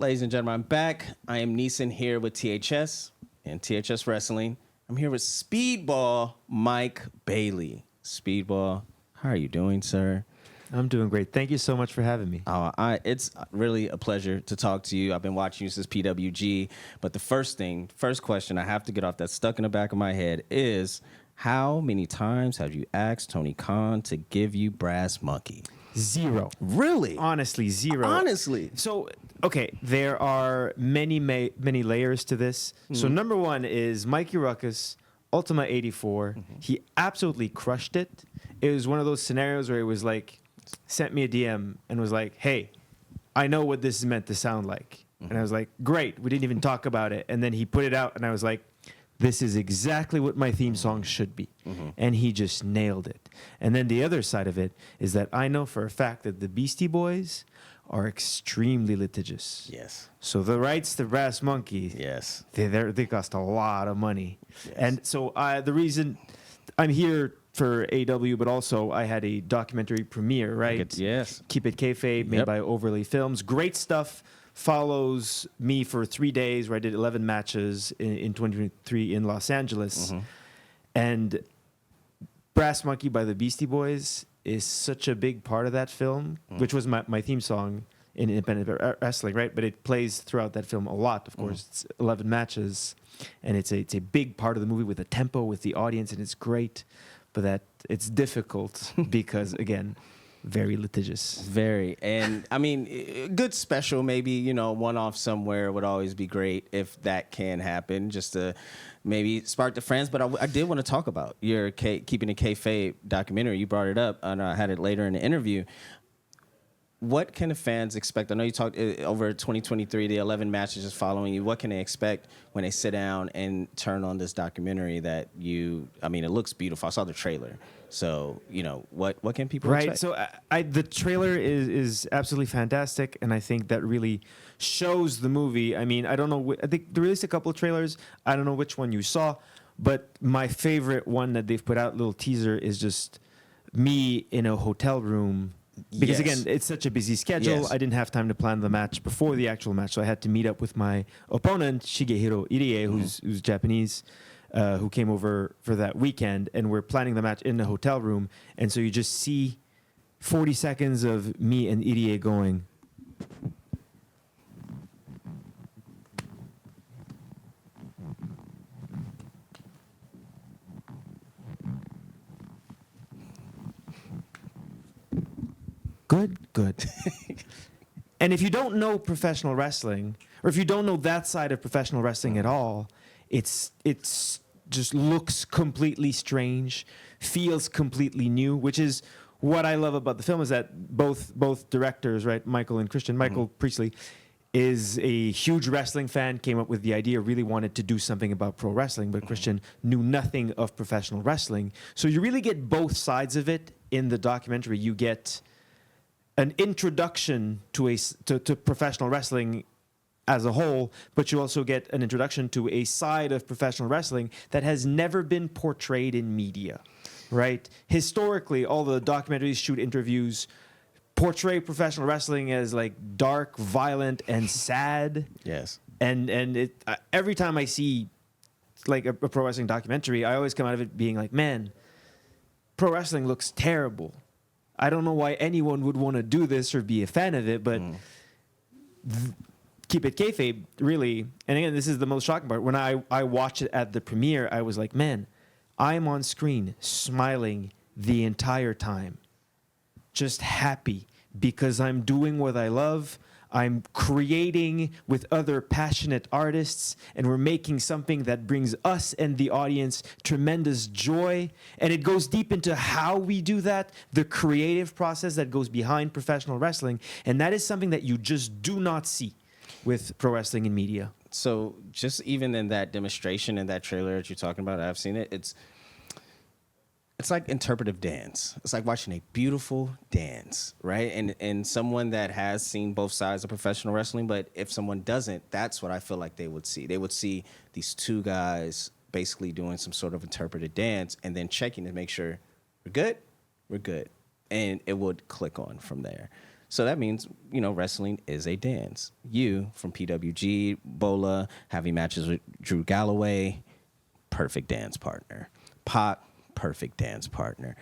Ladies and gentlemen, I'm back. I am Neesin here with THS and THS Wrestling. I'm here with Speedball Mike Bailey. Speedball, how are you doing, sir? I'm doing great. Thank you so much for having me. It's really a pleasure to talk to you. I've been watching you since PWG. But the first question I have to get off that's stuck in the back of my head is, how many times have you asked Tony Khan to give you Brass Monkey? 0. Really? Honestly, 0. Honestly. So, okay, there are many layers to this. Mm-hmm. So number one is Mikey Ruckus, Ultima 84. Mm-hmm. He absolutely crushed it. It was one of those scenarios where it was like, sent me a DM and was like, hey, I know what this is meant to sound like. Mm-hmm. And I was like, great. We didn't even talk about it. And then he put it out and I was like, this is exactly what my theme song should be. Mm-hmm. And he just nailed it. And then the other side of it is that I know for a fact that the Beastie Boys are extremely litigious. Yes. So the rights to Brass Monkey, yes, they cost a lot of money. Yes. And so the reason I'm here for AEW, but also I had a documentary premiere, right? Yes. Keep It Kayfabe, made by Overlay Films. Great stuff. Follows me for 3 days where I did 11 matches in 2023 in Los Angeles. Mm-hmm. And Brass Monkey by the Beastie Boys is such a big part of that film, which was my theme song in independent wrestling, right? But it plays throughout that film a lot, of course. It's 11 matches, and it's a big part of the movie with the tempo, with the audience, and it's great. But that it's difficult because, again, very litigious. Very. And, I mean, good special, maybe, one-off somewhere would always be great if that can happen, just to maybe spark the fans. But I did want to talk about your Keeping It Kayfabe documentary. You brought it up, and I had it later in the interview. What can the fans expect? I know you talked over 2023, the 11 matches is following you. What can they expect when they sit down and turn on this documentary it looks beautiful. I saw the trailer. So, what can people expect? So the trailer is absolutely fantastic, and I think that really shows the movie. I mean, I don't know. I think they released a couple of trailers. I don't know which one you saw, but my favorite one that they've put out, little teaser, is just me in a hotel room. Because, again, it's such a busy schedule. Yes. I didn't have time to plan the match before the actual match, so I had to meet up with my opponent, Shigehiro Irie, who's Japanese, who came over for that weekend, and we're planning the match in the hotel room. And so you just see 40 seconds of me and Irie going, good. And if you don't know professional wrestling, or if you don't know that side of professional wrestling at all, it's just looks completely strange, feels completely new, which is what I love about the film, is that both directors, right, Michael and Christian, Michael Priestley is a huge wrestling fan, came up with the idea, really wanted to do something about pro wrestling, but Christian knew nothing of professional wrestling. So you really get both sides of it in the documentary. You get an introduction to professional wrestling as a whole, but you also get an introduction to a side of professional wrestling that has never been portrayed in media, right? Historically, all the documentaries, shoot interviews, portray professional wrestling as like dark, violent, and sad. Yes. And it every time I see like a pro wrestling documentary, I always come out of it being like, man, pro wrestling looks terrible. I don't know why anyone would want to do this or be a fan of it, but Keep It Kayfabe, really, and again, this is the most shocking part. When I watched it at the premiere, I was like, man, I'm on screen smiling the entire time, just happy because I'm doing what I love. I'm creating with other passionate artists, and we're making something that brings us and the audience tremendous joy. And it goes deep into how we do that, the creative process that goes behind professional wrestling. And that is something that you just do not see with pro wrestling in media. So just even in that demonstration, in that trailer that you're talking about, I've seen it, it's like interpretive dance. It's like watching a beautiful dance, right? And someone that has seen both sides of professional wrestling, but if someone doesn't, that's what I feel like they would see. They would see these two guys basically doing some sort of interpretive dance and then checking to make sure we're good, and it would click on from there. So that means, wrestling is a dance. You, from PWG, Bola, having matches with Drew Galloway, perfect dance partner. Pac, perfect dance partner.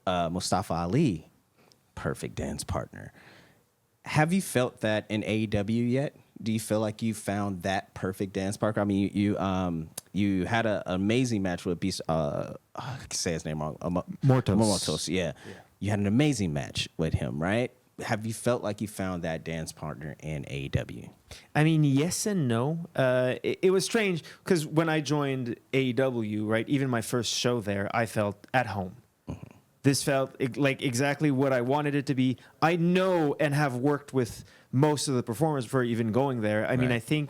Mustafa Ali, perfect dance partner. Have you felt that in AEW yet? Do you feel like you found that perfect dance partner? I mean, you had an amazing match with Beast. I can say his name wrong. Mortos. Yeah. You had an amazing match with him, right? Have you felt like you found that dance partner in AEW? I mean, yes and no. It was strange because when I joined AEW, right, even my first show there, I felt at home. Mm-hmm. This felt like exactly what I wanted it to be. I know and have worked with most of the performers before even going there. I mean, I think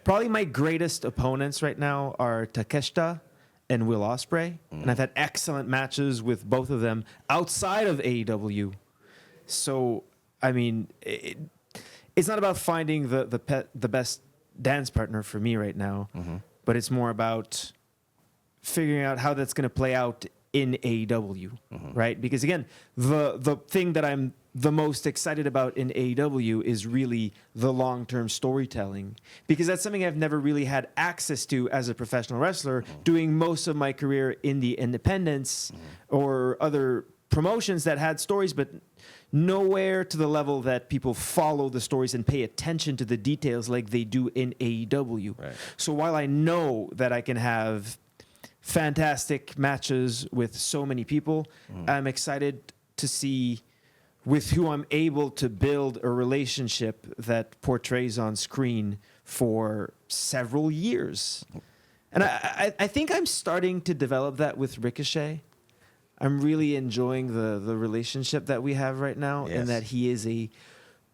probably my greatest opponents right now are Takeshita and Will Ospreay, and I've had excellent matches with both of them outside of AEW. So, I mean, it's not about finding the best dance partner for me right now, but it's more about figuring out how that's going to play out in AEW, right? Because again, the thing that I'm the most excited about in AEW is really the long-term storytelling, because that's something I've never really had access to as a professional wrestler, doing most of my career in the independents or other promotions that had stories, but nowhere to the level that people follow the stories and pay attention to the details like they do in AEW. Right. So while I know that I can have fantastic matches with so many people, I'm excited to see with who I'm able to build a relationship that portrays on screen for several years. And I think I'm starting to develop that with Ricochet. I'm really enjoying the relationship that we have right now, and that he is a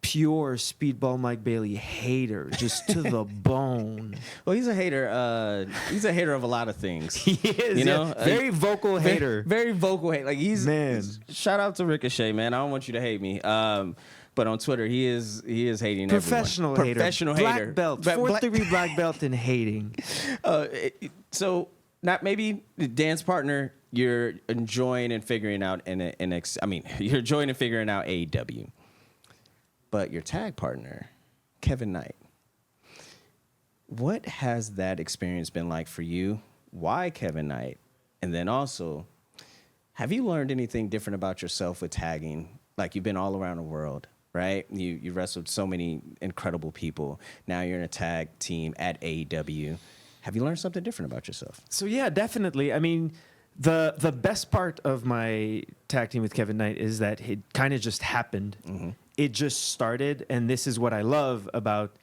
pure Speedball Mike Bailey hater, just to the bone. Well, he's a hater. He's a hater of a lot of things. He is, very vocal hater. Very vocal hater. Like shout out to Ricochet, man. I don't want you to hate me. But on Twitter, he is hating Professional everyone. hater. Professional hater. Black belt. Fourth degree black belt in hating. So not maybe the dance partner you're enjoying and figuring out you're enjoying and figuring out AEW. But your tag partner, Kevin Knight, what has that experience been like for you? Why Kevin Knight? And then also, have you learned anything different about yourself with tagging? Like, you've been all around the world, right? You wrestled so many incredible people. Now you're in a tag team at AEW. Have you learned something different about yourself? So yeah, definitely. I mean, the best part of my tag team with Kevin Knight is that it kind of just happened. It just started, and this is what I love about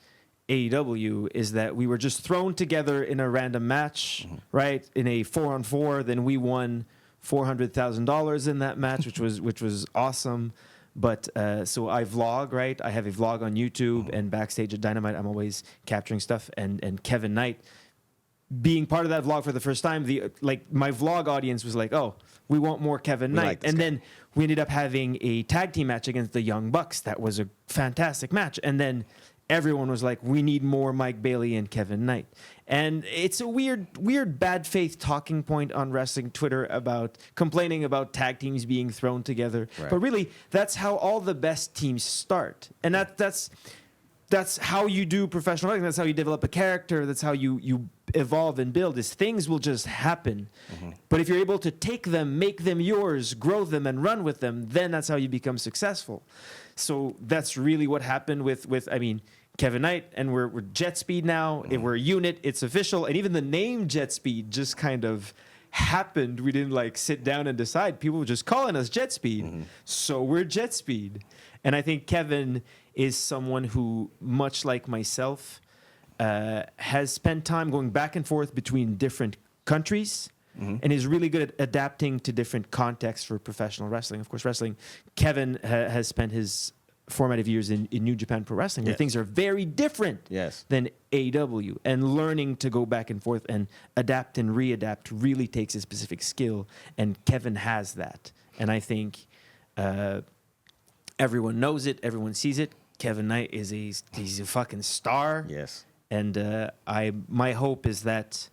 AEW is that we were just thrown together in a random match, right? In a 4-on-4, then we won $400,000 in that match, which was awesome. But so I vlog, right? I have a vlog on YouTube, and backstage at Dynamite, I'm always capturing stuff. And Kevin Knight, being part of that vlog for the first time, my vlog audience was like, "Oh, we want more Kevin Knight." And then we ended up having a tag team match against the Young Bucks. That was a fantastic match. And then everyone was like, "We need more Mike Bailey and Kevin Knight." And it's a weird bad faith talking point on wrestling Twitter about complaining about tag teams being thrown together. Right. But really, that's how all the best teams start. And that's how you do professional wrestling. That's how you develop a character. That's how you evolve and build, is things will just happen. But if you're able to take them, make them yours, grow them, and run with them, then that's how you become successful. So that's really what happened with Kevin Knight, and we're Jet Speed now. We're a unit. It's official. And even the name Jet Speed just kind of happened. We didn't sit down and decide. People were just calling us Jet Speed. So we're Jet Speed. And I think Kevin is someone who, much like myself, has spent time going back and forth between different countries and is really good at adapting to different contexts for professional wrestling. Of course, Kevin has spent his formative years in New Japan Pro Wrestling, where things are very different than AEW. And learning to go back and forth and adapt and readapt really takes a specific skill, and Kevin has that. And I think everyone knows it, everyone sees it. Kevin Knight he's a fucking star. Yes. And my hope is that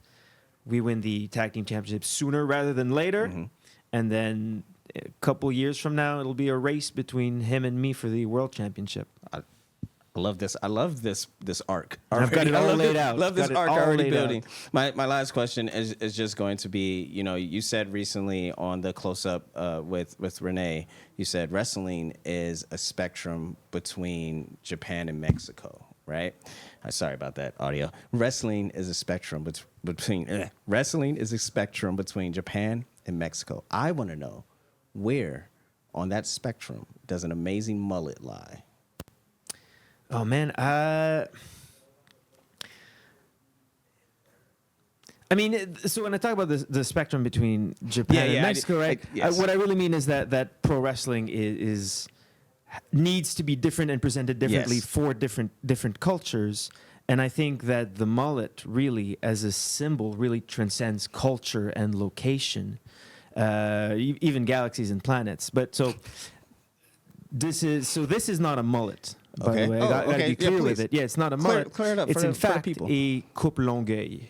we win the tag team championship sooner rather than later, and then a couple years from now, it'll be a race between him and me for the world championship. I love this. I love this arc. I've got it all laid out. Love this Got it arc all already laid building. My last question is just going to be, you said recently on the close up with Renee, you said wrestling is a spectrum between Japan and Mexico, right? Sorry about that audio. Wrestling is a spectrum between Japan and Mexico. I want to know, where on that spectrum does an amazing mullet lie? Oh man, I mean, so when I talk about the spectrum between Japan and Mexico, right? Yes. What I really mean is that pro wrestling needs to be different and presented differently for different cultures. And I think that the mullet really, as a symbol, really transcends culture and location, even galaxies and planets. But this is not a mullet. By the way, I got to be clear with it. Yeah, it's not a mullet. Clear it up. It's for in the fact people. a coupe longueuil.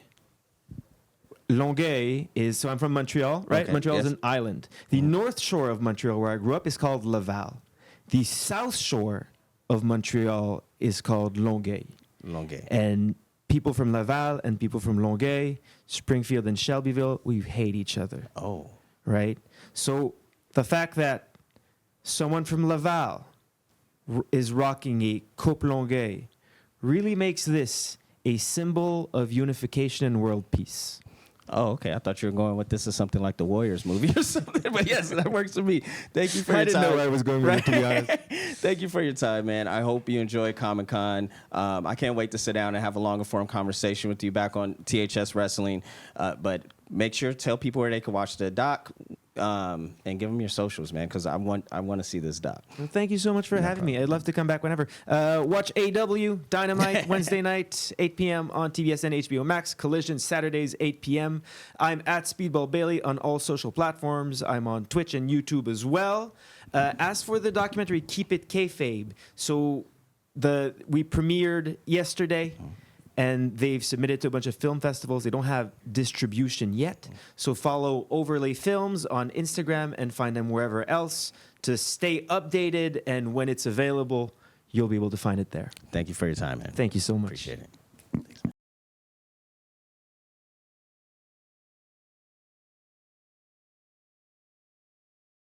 Longueuil is, so I'm from Montreal, right? Okay, Montreal is yes. an island. The north shore of Montreal, where I grew up, is called Laval. The south shore of Montreal is called Longueuil. Longueuil. And people from Laval and people from Longueuil, Springfield and Shelbyville, we hate each other. Oh. Right? So the fact that someone from Laval is rocking a coupe longueuil really makes this a symbol of unification and world peace. Oh, okay. I thought you were going with this is something like the Warriors movie or something. But yes, that works for me. Thank you for your time. I didn't know where I was going with it, to be honest. Thank you for your time, man. I hope you enjoy Comic-Con. I can't wait to sit down and have a longer form conversation with you back on THS Wrestling. But make sure to tell people where they can watch the doc. And give them your socials, man, because I want to see this doc. Well, thank you so much for having me. I'd love to come back whenever. Watch AEW Dynamite Wednesday night, 8 p.m. on TBS and HBO Max. Collision Saturdays, 8 p.m. I'm at Speedball Bailey on all social platforms. I'm on Twitch and YouTube as well. As for the documentary, Keep It Kayfabe. So we premiered yesterday. And they've submitted to a bunch of film festivals. They don't have distribution yet. So follow Overlay Films on Instagram and find them wherever else to stay updated. And when it's available, you'll be able to find it there. Thank you for your time, man. Thank you so much. Appreciate it.